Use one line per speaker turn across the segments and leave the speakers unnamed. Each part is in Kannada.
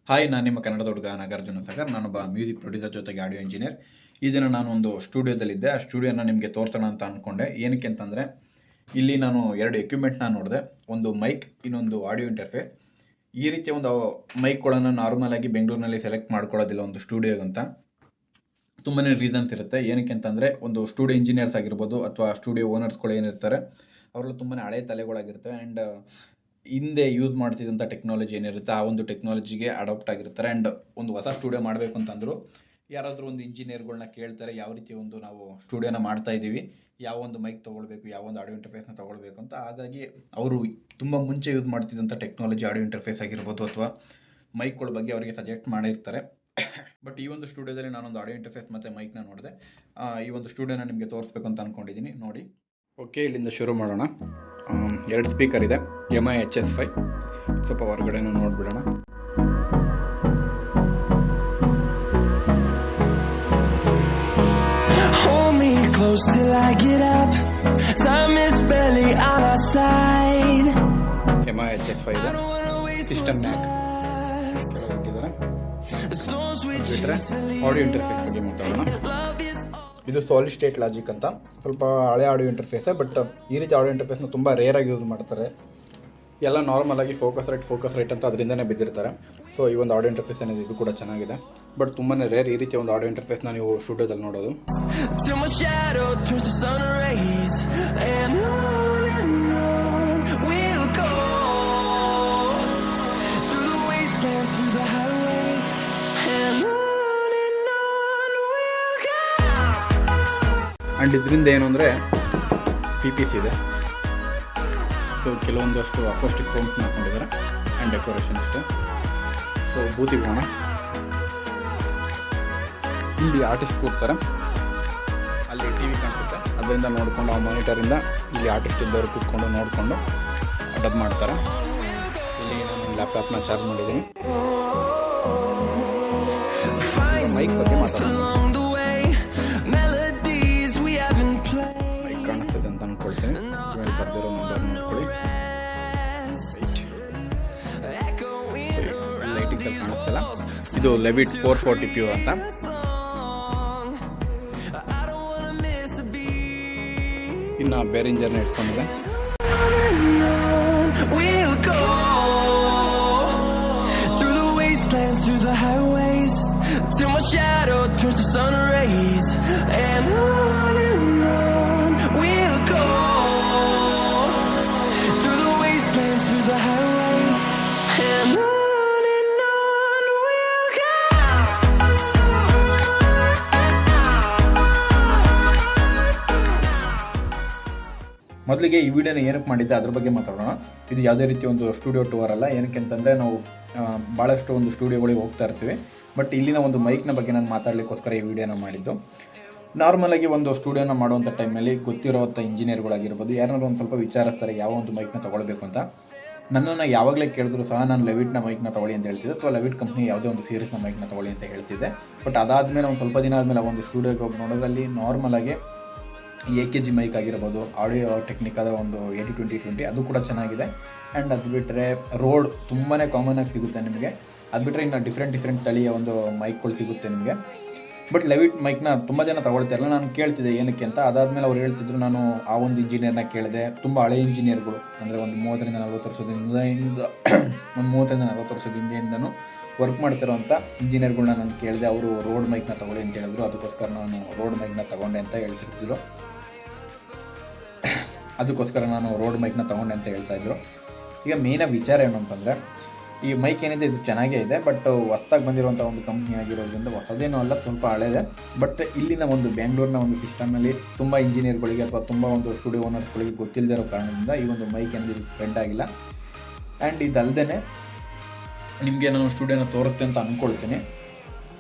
ಹಾಯ್, ನಾನು ನಿಮ್ಮ ಕನ್ನಡದ ಹುಡುಗ ನಾಗಾರ್ಜುನ ಸಾಗರ್. ನಾನೊಬ್ಬ ಮ್ಯೂಸಿಕ್ ಪ್ರೊಡ್ಯೂಸರ್ ಜೊತೆಗೆ ಆಡಿಯೋ ಇಂಜಿನಿಯರ್. ಈ ದಿನ ನಾನು ಒಂದು ಸ್ಟುಡಿಯೋದಲ್ಲಿದ್ದೆ. ಆ ಸ್ಟುಡಿಯೋನ ನಿಮಗೆ ತೋರಿಸೋಣ ಅಂತ ಅಂದ್ಕೊಂಡೆ. ಏನಕ್ಕೆ ಅಂತಂದರೆ, ಇಲ್ಲಿ ನಾನು 2 ಎಕ್ವಿಪ್ಮೆಂಟ್ನ ನೋಡಿದೆ. ಒಂದು ಮೈಕ್, ಇನ್ನೊಂದು ಆಡಿಯೋ ಇಂಟರ್ಫೇಸ್. ಈ ರೀತಿಯ ಒಂದು ಮೈಕ್ಗಳನ್ನು ನಾರ್ಮಲಾಗಿ ಬೆಂಗಳೂರಿನಲ್ಲಿ ಸೆಲೆಕ್ಟ್ ಮಾಡ್ಕೊಳ್ಳೋದಿಲ್ಲ ಒಂದು ಸ್ಟುಡಿಯೋಗಂತ. ತುಂಬಾ ರೀಸನ್ಸ್ ಇರುತ್ತೆ. ಏನಕ್ಕೆ ಅಂತಂದರೆ, ಒಂದು ಸ್ಟುಡಿಯೋ ಇಂಜಿನಿಯರ್ಸ್ ಆಗಿರ್ಬೋದು ಅಥವಾ ಸ್ಟುಡಿಯೋ ಓನರ್ಸ್ಗಳು ಏನಿರ್ತಾರೆ ಅವರೆಲ್ಲ ತುಂಬಾ ಹಳೆ ತಲೆಗಳಾಗಿರ್ತವೆ. ಆ್ಯಂಡ್ ಹಿಂದೆ ಯೂಸ್ ಮಾಡ್ತಿದ್ದಂಥ ಟೆಕ್ನಾಲಜಿ ಏನಿರುತ್ತೆ ಆ ಒಂದು ಟೆಕ್ನಾಲಜಿಗೆ ಅಡಾಪ್ಟ್ ಆಗಿರ್ತಾರೆ. ಆ್ಯಂಡ್ ಒಂದು ಹೊಸ ಸ್ಟುಡಿಯೋ ಮಾಡಬೇಕು ಅಂತಂದರು ಯಾರಾದರೂ ಒಂದು ಇಂಜಿನಿಯರ್ಗಳನ್ನ ಕೇಳ್ತಾರೆ, ಯಾವ ರೀತಿ ಒಂದು ನಾವು ಸ್ಟುಡಿಯೋನ ಮಾಡ್ತಾ ಇದ್ದೀವಿ, ಯಾವ ಒಂದು ಮೈಕ್ ತೊಗೊಳ್ಬೇಕು, ಯಾವ ಒಂದು ಆಡಿಯೋ ಇಂಟರ್ಫೇಸ್ನ ತೊಗೊಳ್ಬೇಕು ಅಂತ. ಹಾಗಾಗಿ ಅವರು ತುಂಬ ಮುಂಚೆ ಯೂಸ್ ಮಾಡ್ತಿದ್ದಂಥ ಟೆಕ್ನಾಲಜಿ ಆಡಿಯೋ ಇಂಟರ್ಫೇಸ್ ಆಗಿರ್ಬೋದು ಅಥವಾ ಮೈಕ್ಗಳ ಬಗ್ಗೆ ಅವರಿಗೆ ಸಜೆಸ್ಟ್ ಮಾಡಿರ್ತಾರೆ. ಬಟ್ ಈ ಒಂದು ಸ್ಟುಡಿಯೋದಲ್ಲಿ ನಾನೊಂದು ಆಡಿಯೋ ಇಂಟರ್ಫೇಸ್ ಮತ್ತು ಮೈಕ್ನ ನೋಡಿದೆ. ಈ ಒಂದು ಸ್ಟುಡಿಯೋನ ನಿಮಗೆ ತೋರಿಸ್ಬೇಕು ಅಂತ ಅಂದ್ಕೊಂಡಿದ್ದೀನಿ. ನೋಡಿ, ಓಕೆ, ಇಲ್ಲಿಂದ ಶುರು ಮಾಡೋಣ. 2 ಸ್ಪೀಕರ್ ಇದೆ, MI HS5. ಸ್ವಲ್ಪ ಹೊರಗಡೆನೂ ನೋಡಿಬಿಡೋಣ.
Hold me close till I get up. Time is barely on our side.
MI HS5 ಇದೆ, ಸಿಸ್ಟಮ್ ಮ್ಯಾಕ್ ಹಾಕಿದ್ದಾರೆ. ಬಿಟ್ಟರೆ ಆಡಿಯೋ ಇಂಟರ್ಫೇಸ್ ಬಗ್ಗೆ ಮಾತಾಡೋಣ. ಇದು ಸಾಲಿಡ್ ಸ್ಟೇಟ್ ಲಾಜಿಕ್ ಅಂತ, ಸ್ವಲ್ಪ ಹಳೆ ಆಡಿಯೋ ಇಂಟರ್ಫೇಸೇ. ಬಟ್ ಈ ರೀತಿ ಆಡಿಯೋ ಇಂಟರ್ಫೇಸ್ನ ತುಂಬ ರೇರಾಗಿ ಯೂಸ್ ಮಾಡ್ತಾರೆ. ಎಲ್ಲ ನಾರ್ಮಲಾಗಿ ಫೋಕಸ್ ರೈಟ್ ಅಂತ ಅದರಿಂದನೇ ಬಿದ್ದಿರ್ತಾರೆ. ಸೊ ಈ ಒಂದು ಆಡಿಯೋ ಇಂಟರ್ಫೇಸ್ ಏನಿದೆ ಇದು ಕೂಡ ಚೆನ್ನಾಗಿದೆ. ಬಟ್ ತುಂಬಾ ರೇರ್ ಈ ರೀತಿಯ ಒಂದು ಆಡಿಯೋ ಇಂಟರ್ಫೇಸ್ನ ನೀವು ಸ್ಟುಡಿಯೋದಲ್ಲಿ ನೋಡೋದು. ಆ್ಯಂಡ್ ಇದರಿಂದ ಏನು ಅಂದರೆ PPC ಇದೆ. ಸೊ ಕೆಲವೊಂದಷ್ಟು ಅಕೋಸ್ಟಿಕ್ ಫೋನ್ಸ್ನ ಹಾಕೊಂಡಿದ್ದಾರೆ ಆ್ಯಂಡ್ ಡೆಕೋರೇಷನ್ ಅಷ್ಟೇ. ಸೊ ಬೂತಿಗೆ ಹೋಗೋಣ. ಇಲ್ಲಿ ಆರ್ಟಿಸ್ಟ್ ಕೂರ್ತಾರೆ, ಅಲ್ಲಿ TV ಕಾಣಿಸುತ್ತೆ, ಅದರಿಂದ ನೋಡಿಕೊಂಡು ಆ ಮಾನಿಟರಿಂದ ಇಲ್ಲಿ ಆರ್ಟಿಸ್ಟ್ ಇದ್ದವರು ಕೂತ್ಕೊಂಡು ನೋಡಿಕೊಂಡು ಡಬ್ ಮಾಡ್ತಾರೆ. ಇಲ್ಲಿ ನಾನು ಲ್ಯಾಪ್ಟಾಪ್ನ ಚಾರ್ಜ್ ಮಾಡಿದ್ದೀನಿ. ಮೈಕ್ ಬಗ್ಗೆ ಮಾತಾಡೋಣ. ಕಾಣಿಸ್ತದೆ ಅಂತ ಅಂದ್ಕೊಳ್ತೀನಿ. ಮೇಲೆ ಬರ್ದಿರೋ ನಂಬರ್ ನೋಡ್ಕೊಳ್ಳಿ. ಲೈಟಿಂಗ್ಸ್ ಅಲ್ಲಿ ಕಾಣಿಸ್ತಲ್ಲ, ಇದು ಲೆವಿಟ್ 440 ಪ್ಯೂರ್ ಅಂತ. ಇನ್ನು ಬೇರಿಂಜರ್ನ ಇಟ್ಕೊಂಡಿದೆ. ಮೊದಲಿಗೆ ಈ ವಿಡಿಯೋನ ಏನಕ್ಕೆ ಮಾಡಿದ್ದೆ ಅದ್ರ ಬಗ್ಗೆ ಮಾತಾಡೋಣ. ಇದು ಯಾವುದೇ ರೀತಿ ಒಂದು ಸ್ಟುಡಿಯೋ ಟೂರ್ ಅಲ್ಲ. ಏನಕ್ಕೆ ಅಂತಂದರೆ, ನಾವು ಭಾಳಷ್ಟು ಒಂದು ಸ್ಟುಡಿಯೋಗಳಿಗೆ ಹೋಗ್ತಾ ಇರ್ತೀವಿ. ಬಟ್ ಇಲ್ಲಿನ ಒಂದು ಮೈಕ್ನ ಬಗ್ಗೆ ನಾನು ಮಾತಾಡಲಿಕ್ಕೋಸ್ಕರ ಈ ವಿಡಿಯೋನ ಮಾಡಿದ್ದು. ನಾರ್ಮಲಾಗಿ ಒಂದು ಸ್ಟುಡಿಯೋನ ಮಾಡುವಂಥ ಟೈಮಲ್ಲಿ ಗೊತ್ತಿರೋವಂಥ ಇಂಜಿನಿಯರ್ಗಳಾಗಿರ್ಬೋದು ಯಾರನ್ನಾರು ಒಂದು ಸ್ವಲ್ಪ ವಿಚಾರಿಸ್ತಾರೆ ಯಾವ ಒಂದು ಮೈಕ್ನ ತೊಗೊಳ್ಬೇಕು ಅಂತ. ನನ್ನನ್ನು ಯಾವಾಗಲೇ ಕೇಳಿದ್ರು ಸಹ ನಾನು ಲೆವಿಟ್ನ ಮೈಕ್ನ ತೊಗೊಳ್ಳಿ ಅಂತ ಹೇಳ್ತಿದ್ದೆ, ಅಥವಾ ಲೆವಿಟ್ ಕಂಪ್ನಿ ಯಾವುದೇ ಒಂದು ಸೀರೀಸ್ನ ಮೈಕ್ನ ತೊಗೊಳ್ಳಿ ಅಂತ ಹೇಳ್ತಿದ್ದೆ. ಬಟ್ ಅದಾದಮೇಲೆ ಒಂದು ಸ್ವಲ್ಪ ದಿನ ಆದಮೇಲೆ ಒಂದು ಸ್ಟುಡಿಯೋಗೆ ಹೋಗಿ ನೋಡೋದ್ರಲ್ಲಿ ನಾರ್ಮಲಾಗಿ AKG ಮೈಕ್ ಆಗಿರ್ಬೋದು, ಆಡಿಯೋ ಟೆಕ್ನಿಕಾದ ಒಂದು 80-20-20 ಅದು ಕೂಡ ಚೆನ್ನಾಗಿದೆ. ಆ್ಯಂಡ್ ಅದು ಬಿಟ್ಟರೆ ರೋಡ್ ತುಂಬಾ ಕಾಮನಾಗಿ ಸಿಗುತ್ತೆ ನಿಮಗೆ. ಅದು ಬಿಟ್ಟರೆ ಇನ್ನು ಡಿಫ್ರೆಂಟ್ ತಳಿಯ ಒಂದು ಮೈಕ್ಗಳು ಸಿಗುತ್ತೆ ನಿಮಗೆ. ಬಟ್ ಲೆವಿಟ್ ಮೈಕ್ನ ತುಂಬ ಜನ ತೊಗೊಳ್ತಾರಲ್ಲ, ನಾನು ಕೇಳ್ತಿದ್ದೆ ಏನಕ್ಕೆ ಅಂತ. ಅದಾದಮೇಲೆ ಅವ್ರು ಹೇಳ್ತಿದ್ರು, ನಾನು ಆ ಒಂದು ಇಂಜಿನಿಯರ್ನ ಕೇಳಿದೆ. ತುಂಬ ಹಳೆ ಇಂಜಿನಿಯರ್ಗಳು, ಅಂದರೆ ಒಂದು 30-40 ವರ್ಷದಿಂದ ಒಂದು 30-40 ವರ್ಷದ ಹಿಂದೆಯಿಂದನೂ ವರ್ಕ್ ಮಾಡ್ತಿರೋಂಥ ಇಂಜಿನಿಯರ್ಗಳನ್ನ ನಾನು ಕೇಳಿದೆ. ಅವರು ರೋಡ್ ಮೈಕ್ನ ತೊಗೊಳ್ಳಿ ಅಂತ ಹೇಳಿದ್ರು. ಅದಕ್ಕೋಸ್ಕರ ನಾನು ರೋಡ್ ಮೈಕ್ನ ತೊಗೊಂಡೆ ಅಂತ ಹೇಳ್ತಿರ್ತಿದ್ರು. ಈಗ ಮೇಯ್ನಾಗಿ ವಿಚಾರ ಏನು ಅಂತಂದರೆ, ಈ ಮೈಕ್ ಏನಿದೆ ಇದು ಚೆನ್ನಾಗೇ ಇದೆ. ಬಟ್ ಹೊಸ್ದಾಗಿ ಬಂದಿರುವಂಥ ಒಂದು ಕಂಪ್ನಿ ಆಗಿರೋದ್ರಿಂದ ಹೊಸದೇನೂ ಅಲ್ಲ, ಸ್ವಲ್ಪ ಹಳೇದೆ. ಬಟ್ ಇಲ್ಲಿನ ಒಂದು ಬೆಂಗಳೂರಿನ ಒಂದು ಸಿಸ್ಟಮಲ್ಲಿ ತುಂಬ ಇಂಜಿನಿಯರ್ಗಳಿಗೆ ಅಥವಾ ತುಂಬ ಒಂದು ಸ್ಟುಡಿಯೋ ಓನರ್ಸ್ಗಳಿಗೆ ಗೊತ್ತಿಲ್ಲದೆ ಇರೋ ಕಾರಣದಿಂದ ಈ ಒಂದು ಮೈಕ್ ಏನಿದೆ ಸ್ಪ್ರೆಡ್ ಆಗಿಲ್ಲ. ಆ್ಯಂಡ್ ಇದಲ್ಲದೆ ನಿಮಗೆ ನಾನು ಸ್ಟುಡಿಯೋನ ತೋರಿಸ್ತೆ ಅಂತ ಅಂದ್ಕೊಳ್ತೀನಿ.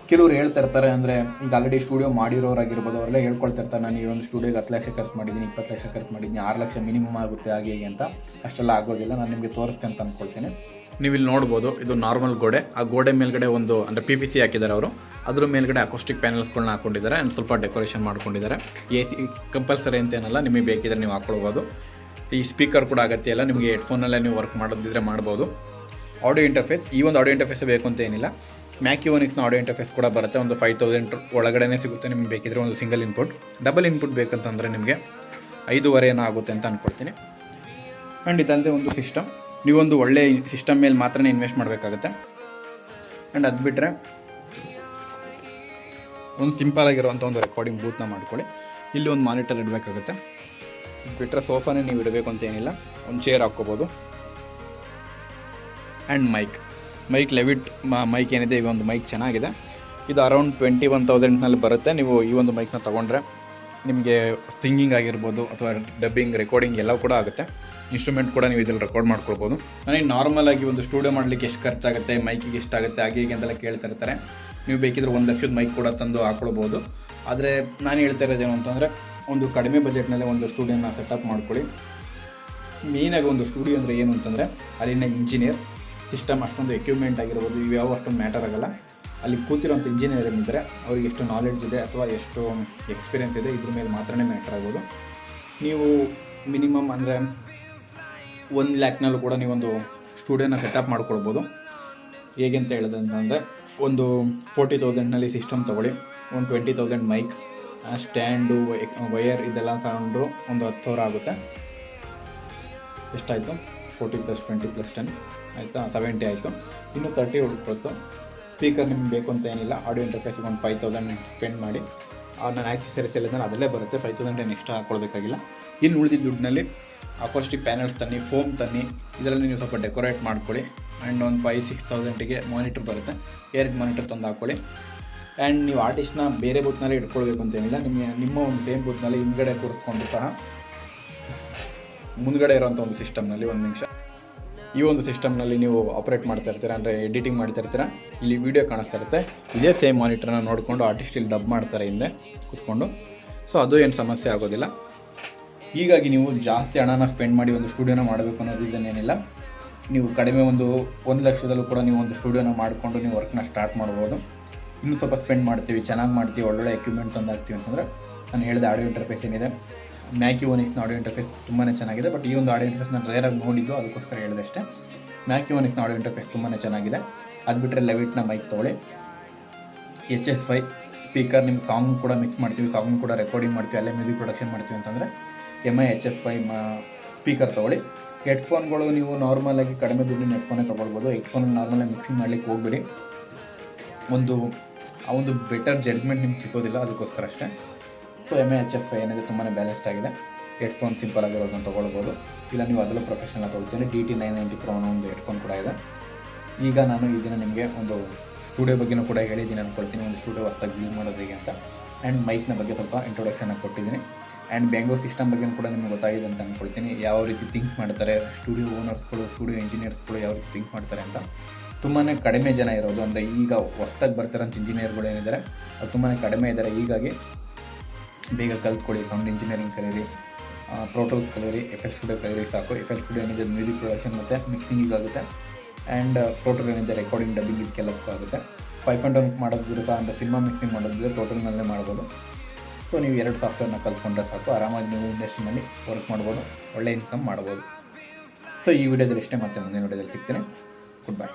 ಕೆಲವರು ಹೇಳ್ತಾ ಇರ್ತಾರೆ, ಅಂದರೆ ಈಗ ಆಲ್ರೆಡಿ ಸ್ಟುಡಿಯೋ ಮಾಡಿರೋರಾಗಿರ್ಬೋದು ಅವರೆಲ್ಲ ಹೇಳ್ಕೊಳ್ತಿರ್ತಾರೆ, ನಾನು ಈ ಒಂದು ಸ್ಟುಡಿಯೋಗೆ 10 ಲಕ್ಷ ಖರ್ಚು ಮಾಡಿದ್ದೀನಿ, 20 ಲಕ್ಷ ಖರ್ಚು ಮಾಡಿದ್ದೀನಿ, 6 ಲಕ್ಷ ಮಿನಿಮಮ್ ಆಗುತ್ತೆ ಹಾಗೆ ಹೀಗೆ ಅಂತ. ಅಷ್ಟೆಲ್ಲ ಆಗೋದಿಲ್ಲ. ನಾನು ನಿಮಗೆ ತೋರಿಸ್ತೆ ಅಂತ ಅಂದ್ಕೊಳ್ತೀನಿ. ನೀವು ಇಲ್ಲಿ ನೋಡ್ಬೋದು, ಇದು ನಾರ್ಮಲ್ ಗೋಡೆ. ಆ ಗೋಡೆ ಮೇಲ್ಗಡೆ ಒಂದು ಅಂದರೆ PPC ಹಾಕಿದ್ದಾರೆ ಅವರು. ಅದ್ರ ಮೇಲ್ಗಡೆ ಅಕೋಸ್ಟಿಕ್ ಪ್ಯಾನಲ್ಸ್ಗಳನ್ನ ಹಾಕೊಂಡಿದ್ದಾರೆ. ಆ್ಯಂಡ್ ಸ್ವಲ್ಪ ಡೆಕೋರೇಷನ್ ಮಾಡ್ಕೊಂಡಿದ್ದಾರೆ. AC ಕಂಪಲ್ಸರಿ ಅಂತೇನಲ್ಲ, ನಿಮಗೆ ಬೇಕಿದ್ರೆ ನೀವು ಹಾಕ್ಕೊಳ್ಬೋದು. ಈ ಸ್ಪೀಕರ್ ಕೂಡ ಅಗತ್ಯ ಇಲ್ಲ, ನಿಮಗೆ ಹೆಡ್ಫೋನಲ್ಲೇ ನೀವು ವರ್ಕ್ ಮಾಡೋದಿದ್ರೆ ಮಾಡ್ಬೋದು. ಆಡಿಯೋ ಇಂಟರ್ಫೇಸ್, ಈ ಒಂದು ಆಡಿಯೋ ಇಂಟರ್ಫೇಸ್ ಬೇಕು ಅಂತ ಏನಿಲ್ಲ. ಮ್ಯಾಕ್ ಯುನಿಕ್ಸ್ನ ಆಡಿಯೋ ಇಂಟರ್ಫೇಸ್ ಕೂಡ ಬರುತ್ತೆ. ಒಂದು 5000 ಒಳಗಡೆ ಸಿಗುತ್ತೆ ನಿಮ್ಗೆ ಬೇಕಿದ್ರೆ ಒಂದು ಸಿಂಗಲ್ ಇನ್ಪುಟ್. ಡಬಲ್ ಇನ್ಪುಟ್ ಬೇಕಂತಂದರೆ ನಿಮಗೆ 5,500 ಏನೋ ಆಗುತ್ತೆ ಅಂತ ಅಂದ್ಕೊಳ್ತೀನಿ. ಆ್ಯಂಡ್ ಇದಲ್ಲದೆ ಒಂದು ಸಿಸ್ಟಮ್, ನೀವೊಂದು ಒಳ್ಳೆ ಸಿಸ್ಟಮ್ ಮೇಲೆ ಮಾತ್ರ ಇನ್ವೆಸ್ಟ್ ಮಾಡಬೇಕಾಗುತ್ತೆ. ಆ್ಯಂಡ್ ಅದು ಬಿಟ್ಟರೆ ಒಂದು ಸಿಂಪಲ್ ಆಗಿರುವಂಥ ಒಂದು ರೆಕಾರ್ಡಿಂಗ್ ಬೂತ್ನ ಮಾಡ್ಕೊಳ್ಳಿ. ಇಲ್ಲಿ ಒಂದು ಮಾನಿಟರ್ ಇಡಬೇಕಾಗುತ್ತೆ. ಬಿಟ್ಟರೆ ಸೋಫಾನೇ ನೀವು ಇಡಬೇಕು ಅಂತ ಏನಿಲ್ಲ, ಒಂದು ಚೇರ್ ಹಾಕ್ಕೋಬೋದು. ಆ್ಯಂಡ್ ಮೈಕ್ ಲೆವಿಟ್ ಮೈಕ್ ಏನಿದೆ, ಈ ಒಂದು ಮೈಕ್ ಚೆನ್ನಾಗಿದೆ. ಇದು ಅರೌಂಡ್ 21,000ನಲ್ಲಿ ಬರುತ್ತೆ. ನೀವು ಈ ಒಂದು ಮೈಕ್ನ ತೊಗೊಂಡ್ರೆ ನಿಮಗೆ ಸಿಂಗಿಂಗ್ ಆಗಿರ್ಬೋದು ಅಥವಾ ಡಬ್ಬಿಂಗ್, ರೆಕಾರ್ಡಿಂಗ್ ಎಲ್ಲ ಕೂಡ ಆಗುತ್ತೆ. ಇನ್ಸ್ಟ್ರೂಮೆಂಟ್ ಕೂಡ ನೀವು ಇದರಲ್ಲಿ ರೆಕಾರ್ಡ್ ಮಾಡ್ಕೊಳ್ಬೋದು. ನನಗೆ ನಾರ್ಮಲಾಗಿ ಒಂದು ಸ್ಟುಡಿಯೋ ಮಾಡಲಿಕ್ಕೆ ಎಷ್ಟು ಖರ್ಚಾಗುತ್ತೆ, ಮೈಕಿಗೆ ಎಷ್ಟಾಗುತ್ತೆ, ಹಾಗೆ ಹೀಗೆ ಅಂತೆಲ್ಲ ಕೇಳ್ತಿರ್ತಾರೆ. ನೀವು ಬೇಕಿದ್ರೆ 1 ಲಕ್ಷದ ಮೈಕ್ ಕೂಡ ತಂದು ಹಾಕ್ಕೊಳ್ಬೋದು. ಆದರೆ ನಾನು ಹೇಳ್ತಾ ಇರೋದೇನು ಅಂತಂದರೆ, ಒಂದು ಕಡಿಮೆ ಬಜೆಟ್ನಲ್ಲೇ ಒಂದು ಸ್ಟುಡಿಯೋನ ಸೆಟಪ್ ಮಾಡ್ಕೊಳ್ಳಿ. ಮೇಯ್ನಾಗಿ ಒಂದು ಸ್ಟುಡಿಯೋ ಅಂದರೆ ಏನು ಅಂತಂದರೆ ಅಲ್ಲಿನ ಇಂಜಿನಿಯರ್, ಸಿಸ್ಟಮ್, ಅಷ್ಟೊಂದು ಎಕ್ವಿಪ್ಮೆಂಟ್ ಆಗಿರ್ಬೋದು, ಇವ್ಯಾವ ಅಷ್ಟೊಂದು ಮ್ಯಾಟರ್ ಆಗೋಲ್ಲ. ಅಲ್ಲಿ ಕೂತಿರೋಂಥ ಇಂಜಿನಿಯರ್ ಏನಿದ್ದಾರೆ ಅವ್ರಿಗೆ ಎಷ್ಟು ನಾಲೆಡ್ಜ್ ಇದೆ ಅಥವಾ ಎಷ್ಟು ಎಕ್ಸ್ಪೀರಿಯೆನ್ಸ್ ಇದೆ, ಇದ್ರ ಮೇಲೆ ಮಾತ್ರನೇ ಮ್ಯಾಟರ್ ಆಗೋದು. ನೀವು ಮಿನಿಮಮ್ ಅಂದರೆ 1 ಲ್ಯಾಕ್ನಲ್ಲೂ ಕೂಡ ನೀವೊಂದು ಸ್ಟುಡಿಯೋನ ಸೆಟಪ್ ಮಾಡ್ಕೊಳ್ಬೋದು. ಹೇಗೆ ಅಂತ ಹೇಳಿದಂತಂದರೆ, ಒಂದು 40,000ನಲ್ಲಿ ಸಿಸ್ಟಮ್ ತೊಗೊಳ್ಳಿ, ಒಂದು 20,000 ಮೈಕ್, ಸ್ಟ್ಯಾಂಡು, ವಯರ್ ಇದೆಲ್ಲ ತಗೊಂಡ್ರು ಒಂದು 10,000 ಆಗುತ್ತೆ. ಎಷ್ಟಾಯಿತು? 40 + 20 + 10 ಆಯಿತಾ, 70 ಆಯಿತು. ಇನ್ನು 30 ಉಳ್ಕೊಳ್ತು. ಸ್ಪೀಕರ್ ನಿಮ್ಗೆ ಬೇಕು ಅಂತ ಏನಿಲ್ಲ, ಆಡಿಯೋ ಇಂಟರ್ಫೇಸಿಗೆ ಒಂದು 5,000 ಸ್ಪೆಂಡ್ ಮಾಡಿ. ನಾನು ಆಕ್ಸೆಸರೀಸ್ ಎಲ್ಲ ಅದರಲ್ಲೇ ಬರುತ್ತೆ, 5,000 ಏನು ಎಕ್ಸ್ಟ್ರಾ ಹಾಕ್ಕೊಳ್ಬೇಕಾಗಿಲ್ಲ. ಇನ್ನು ಉಳಿದಿದ್ದ ದುಡ್ಡಿನಲ್ಲಿ ಅಕೋಸ್ಟಿಕ್ ಪ್ಯಾನಲ್ಸ್ ತನ್ನಿ, ಫೋಮ್ ತನ್ನಿ, ಇದರಲ್ಲಿ ನೀವು ಸ್ವಲ್ಪ ಡೆಕೋರೇಟ್ ಮಾಡ್ಕೊಳ್ಳಿ. ಆ್ಯಂಡ್ ಒಂದು 5,000-6,000ಗೆ ಮಾನಿಟರ್ ಬರುತ್ತೆ, 2 ಮಾನಿಟರ್ ತಂದು ಹಾಕ್ಕೊಳ್ಳಿ. ಆ್ಯಂಡ್ ನೀವು ಆರ್ಟಿಸ್ಟ್ನ ಬೇರೆ ಬೂತ್ನಲ್ಲಿ ಇಟ್ಕೊಳ್ಬೇಕು ಅಂತೇನಿಲ್ಲ, ನಿಮ್ಮ ಒಂದು ಸೇಮ್ ಬೂತ್ನಲ್ಲಿ ಹಿಂದ್ಗಡೆ ಕೂರಿಸ್ಕೊಂಡು ಸಹ ಮುಂದ್ಗಡೆ ಇರೋಂಥ ಒಂದು ಸಿಸ್ಟಮ್ನಲ್ಲಿ, ಒಂದು ನಿಮಿಷ, ಈ ಒಂದು ಸಿಸ್ಟಮ್ನಲ್ಲಿ ನೀವು ಆಪ್ರೇಟ್ ಮಾಡ್ತಾ ಇರ್ತೀರ, ಅಂದರೆ ಎಡಿಟಿಂಗ್ ಮಾಡ್ತಾ ಇರ್ತೀರ. ಇಲ್ಲಿ ವೀಡಿಯೋ ಕಾಣಿಸ್ತಾ ಇರುತ್ತೆ, ಇದೇ ಸೇಮ್ ಮಾನಿಟರ್ನ ನೋಡಿಕೊಂಡು ಆರ್ಟಿಸ್ಟ್ ಇಲ್ಲಿ ಡಬ್ ಮಾಡ್ತಾರೆ ಹಿಂದೆ ಕೂತ್ಕೊಂಡು. ಸೊ ಅದು ಏನು ಸಮಸ್ಯೆ ಆಗೋದಿಲ್ಲ. ಹೀಗಾಗಿ ನೀವು ಜಾಸ್ತಿ ಹಣನ ಸ್ಪೆಂಡ್ ಮಾಡಿ ಒಂದು ಸ್ಟುಡಿಯೋನ ಮಾಡಬೇಕು ಅನ್ನೋದು ಇದನ್ನೇನಿಲ್ಲ. ನೀವು ಕಡಿಮೆ ಒಂದು 1 ಲಕ್ಷದಲ್ಲೂ ಕೂಡ ನೀವು ಒಂದು ಸ್ಟುಡಿಯೋನ ಮಾಡಿಕೊಂಡು ನೀವು ವರ್ಕ್ನ ಸ್ಟಾರ್ಟ್ ಮಾಡ್ಬೋದು. ಇನ್ನೂ ಸ್ವಲ್ಪ ಸ್ಪೆಂಡ್ ಮಾಡ್ತೀವಿ, ಚೆನ್ನಾಗಿ ಮಾಡ್ತೀವಿ, ಒಳ್ಳೊಳ್ಳೆ ಎಕ್ವಿಪ್ಮೆಂಟ್ ತಂದು ಹಾಕ್ತೀವಿ ಅಂತಂದರೆ, ನಾನು ಹೇಳಿದ ಆಡಿಯೋ ಇಂಟರ್ಫೇಸ್ ಏನಿದೆ, ಮ್ಯಾಕ್ ಯುನಿಕ್ಸ್ನ ಆಡಿಯೋ ಇಂಟರ್ಫೇಸ್ ತುಂಬಾ ಚೆನ್ನಾಗಿದೆ. ಬಟ್ ಈ ಒಂದು ಆಡಿಯೋ ಇಂಟರ್ಫೇಸ್ ನಾನು ರೇರಾಗಿ ನೋಡಿದ್ದು, ಅದಕ್ಕೋಸ್ಕರ ಹೇಳಿದೆ ಅಷ್ಟೇ. ಮ್ಯಾಕ್ ಯುನಿಕ್ಸ್ನ ಆಡಿಯೋ ಇಂಟರ್ಫೇಸ್ ತುಂಬಾ ಚೆನ್ನಾಗಿದೆ. ಅದು ಬಿಟ್ಟರೆ ಲೆವಿಟ್ನ ಮೈಕ್ ತೊಗೊಳ್ಳಿ. HS5 ಸ್ಪೀಕರ್, ನಿಮ್ಮ ಸಾಂಗ್ ಕೂಡ ಮಿಕ್ಸ್ ಮಾಡ್ತೀವಿ, ಸಾಂಗ್ ಕೂಡ ರೆಕಾರ್ಡಿಂಗ್ ಮಾಡ್ತೀವಿ, ಅಲ್ಲೇ ಮ್ಯೂಸಿಕ್ ಪ್ರೊಡಕ್ಷನ್ ಮಾಡ್ತೀವಿ ಅಂತಂದರೆ MI HS5 ಸ್ಪೀಕರ್ ತೊಗೊಳ್ಳಿ. ಹೆಡ್ಫೋನ್ಗಳು ನೀವು ನಾರ್ಮಲಾಗಿ ಕಡಿಮೆ ದುಡ್ಡಿನ ಹೆಡ್ಫೋನೇ ತೊಗೊಳ್ಬೋದು. ಹೆಡ್ಫೋನ್ ನಾರ್ಮಲಾಗಿ ಮಿಕ್ಸಿಂಗ್ ಮಾಡಲಿಕ್ಕೆ ಹೋಗ್ಬೇಡಿ, ಆ ಒಂದು ಬೆಟರ್ ಜಡ್ಜ್ಮೆಂಟ್ ನಿಮ್ಗೆ ಸಿಗೋದಿಲ್ಲ, ಅದಕ್ಕೋಸ್ಕರ ಅಷ್ಟೇ. ಸೊ MI HS5 ಏನಿದೆ ತುಂಬಾ ಬ್ಯಾಲೆನ್ಸ್ಡ್ ಆಗಿದೆ. ಹೆಡ್ಫೋನ್ ಸಿಂಪಲ್ ಆಗಿರೋದನ್ನು ತೊಗೊಳ್ಬೋದು. ಇಲ್ಲ ನೀವು ಅದರಲ್ಲೂ ಪ್ರೊಫೆಷನಲ್ ತೊಗೊಳ್ತೀನಿ. DT990 Pro ಅನ್ನೋ ಒಂದು ಹೆಡ್ಫೋನ್ ಕೂಡ ಇದೆ. ಈಗ ನಾನು ಈ ದಿನ ನಿಮಗೆ ಒಂದು ಸ್ಟುಡಿಯೋ ಬಗ್ಗೆನೂ ಕೂಡ ಹೇಳಿದ್ದೀನಿ ಅಂದ್ಕೊಳ್ತೀನಿ, ಒಂದು ಸ್ಟುಡಿಯೋ ಹೊಸ್ದಾಗಿ ಯೂಸ್ ಮಾಡೋದು ಹೇಗೆ ಅಂತ. ಆ್ಯಂಡ್ ಮೈಕ್ನ ಬಗ್ಗೆ ಸ್ವಲ್ಪ ಇಂಟ್ರೊಡಕ್ಷನ್ ಕೊಟ್ಟಿದ್ದೀನಿ. ಆ್ಯಂಡ್ ಬೆಂಗಳೂರು ಸಿಸ್ಟಮ್ ಬಗ್ಗೆ ಕೂಡ ನಿಮ್ಗೆ ಗೊತ್ತಾಗಿದೆ ಅಂತ ಅಂದ್ಕೊಳ್ತೀನಿ. ಯಾವ ರೀತಿ ಥಿಂಕ್ ಮಾಡ್ತಾರೆ ಸ್ಟುಡಿಯೋ ಓನರ್ಸ್ಗಳು, ಸ್ಟುಡಿಯೋ ಇಂಜಿನಿಯರ್ಸ್ಗಳು ಯಾವ ರೀತಿ ಥಿಂಕ್ ಮಾಡ್ತಾರೆ ಅಂತ. ತುಂಬಾ ಕಡಿಮೆ ಜನ ಇರೋದು, ಅಂದರೆ ಈಗ ಹೊಸ್ದಾಗಿ ಬರ್ತಿರೋಂಥ ಇಂಜಿನಿಯರ್ಗಳು ಏನಿದ್ದಾರೆ ಅದು ತುಂಬಾ ಕಡಿಮೆ ಇದ್ದಾರೆ. ಹೀಗಾಗಿ ಬೇಗ ಕಲ್ತ್ಕೊಳ್ಳಿ, ಸೌಂಡ್ ಇಂಜಿನಿಯರಿಂಗ್ ಕಲೀರಿ, ಪ್ರೋಟೋಸ್ ಕಲೀರಿ, FL Studio ಕಲೀರಿ ಸಾಕು. FL Studio ಏನಿದೆ ಮ್ಯೂಸಿಕ್ ಪ್ರೊಡಕ್ಷನ್ ಮತ್ತು ಮಿಕ್ಸಿಂಗಿಗೆ ಆಗುತ್ತೆ. ಆ್ಯಂಡ್ ಟೋಟಲ್ ಏನಿದೆ ರೆಕಾರ್ಡಿಂಗ್, ಡಬ್ಬಿಂಗ್ ಇದಕ್ಕೆಲ್ಲಕ್ಕೂ ಆಗುತ್ತೆ. 5.1 ಮಾಡೋದಿದ್ರೆ ಸಹ, ಅಂದರೆ ಸಿನಿಮಾ ಮಿಕ್ಸಿಂಗ್ ಮಾಡೋದಿದ್ರೆ ಟೋಟಲ್ನಲ್ಲೇ ಮಾಡ್ಬೋದು. ಸೊ ನೀವು 2 ಸಾಫ್ಟ್ವೇರ್ನ ಕಲ್ತ್ಕೊಂಡ್ರೆ ಸಾಕು, ಆರಾಮಾಗಿ ನೀವು ಇಂಡಸ್ಟ್ರಿನಲ್ಲಿ ವರ್ಕ್ ಮಾಡ್ಬೋದು, ಒಳ್ಳೆ ಇನ್ಕಮ್ ಮಾಡ್ಬೋದು. ಸೊ ಈ ವಿಡಿಯೋದಲ್ಲಿ ಇಷ್ಟೇ, ಮತ್ತೆ ಮುಂದಿನ ವಿಡಿಯೋದಲ್ಲಿ ಸಿಗ್ತೀನಿ. Good bye.